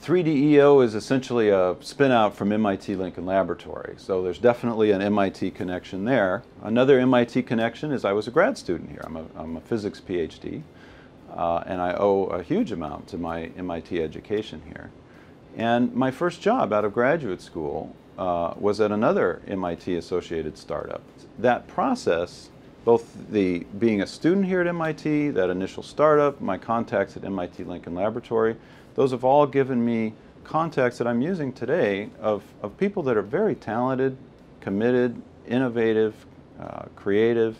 3DEO is essentially a spin-out from MIT Lincoln Laboratory, so there's definitely an MIT connection there. Another MIT connection is I was a grad student here. I'm a physics PhD, and I owe a huge amount to my MIT education here. And my first job out of graduate school was at another MIT-associated startup. That process, both the being a student here at MIT, that initial startup, my contacts at MIT Lincoln Laboratory, those have all given me contacts that I'm using today of people that are very talented, committed, innovative, creative.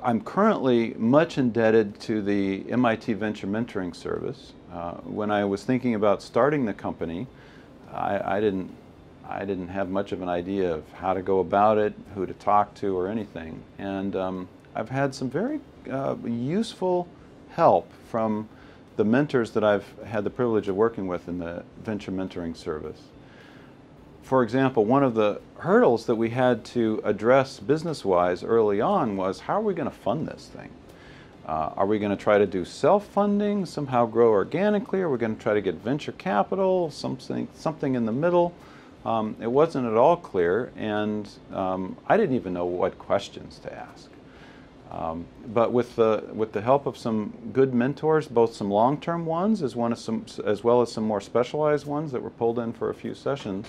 I'm currently much indebted to the MIT Venture Mentoring Service. When I was thinking about starting the company, I didn't have much of an idea of how to go about it, who to talk to, or anything. And I've had some very useful help from the mentors that I've had the privilege of working with in the Venture Mentoring Service. For example, one of the hurdles that we had to address business-wise early on was, how are we going to fund this thing? Are we going to try to do self-funding, somehow grow organically? Are we going to try to get venture capital, something in the middle? It wasn't at all clear, and I didn't even know what questions to ask. But with the help of some good mentors, both some long-term ones as well as some more specialized ones that were pulled in for a few sessions,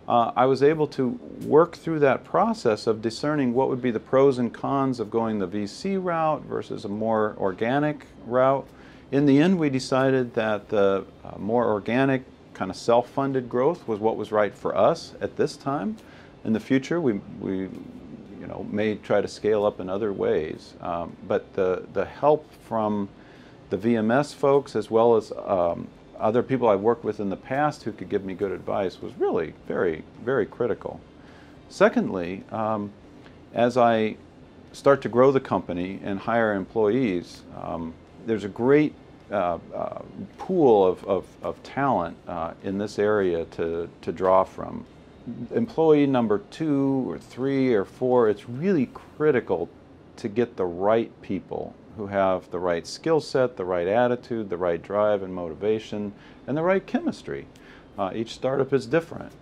I was able to work through that process of discerning what would be the pros and cons of going the VC route versus a more organic route. In the end, we decided that the more organic, kind of self-funded growth was what was right for us at this time. In the future, we may try to scale up in other ways, but the help from the VMS folks, as well as other people I've worked with in the past who could give me good advice, was really very, very critical. Secondly, as I start to grow the company and hire employees, there's a great pool of talent in this area to draw from. Employee number 2 or 3 or 4, it's really critical to get the right people who have the right skill set, the right attitude, the right drive and motivation, and the right chemistry. Each startup is different.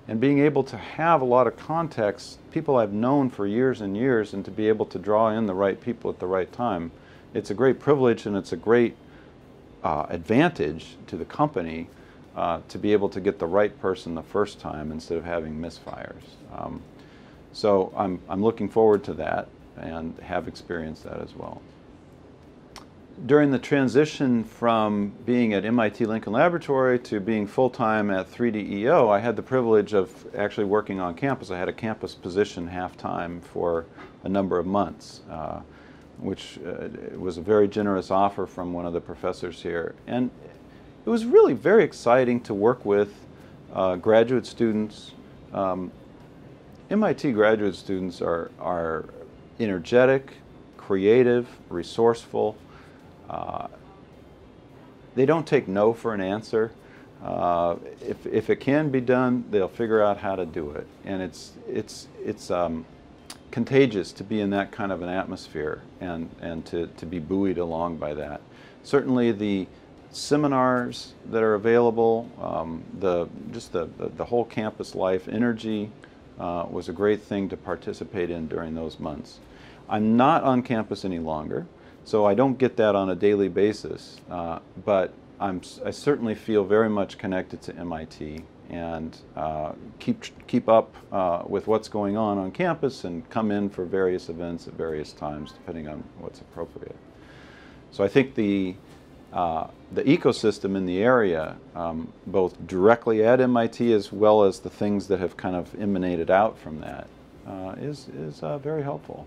And being able to have a lot of contacts, people I've known for years and years, and to be able to draw in the right people at the right time, it's a great privilege and it's a great advantage to the company to be able to get the right person the first time instead of having misfires. So I'm looking forward to that and have experienced that as well. During the transition from being at MIT Lincoln Laboratory to being full-time at 3DEO, I had the privilege of actually working on campus. I had a campus position half-time for a number of months, which was a very generous offer from one of the professors here. And it was really very exciting to work with graduate students. MIT graduate students are energetic, creative, resourceful. They don't take no for an answer. If it can be done, they'll figure out how to do it. And it's contagious to be in that kind of an atmosphere and to be buoyed along by that. Certainly the seminars that are available, just the whole campus life energy was a great thing to participate in during those months. I'm not on campus any longer, so I don't get that on a daily basis, but I certainly feel very much connected to MIT and keep up with what's going on campus and come in for various events at various times depending on what's appropriate. So I think the ecosystem in the area, both directly at MIT as well as the things that have kind of emanated out from that, is very helpful.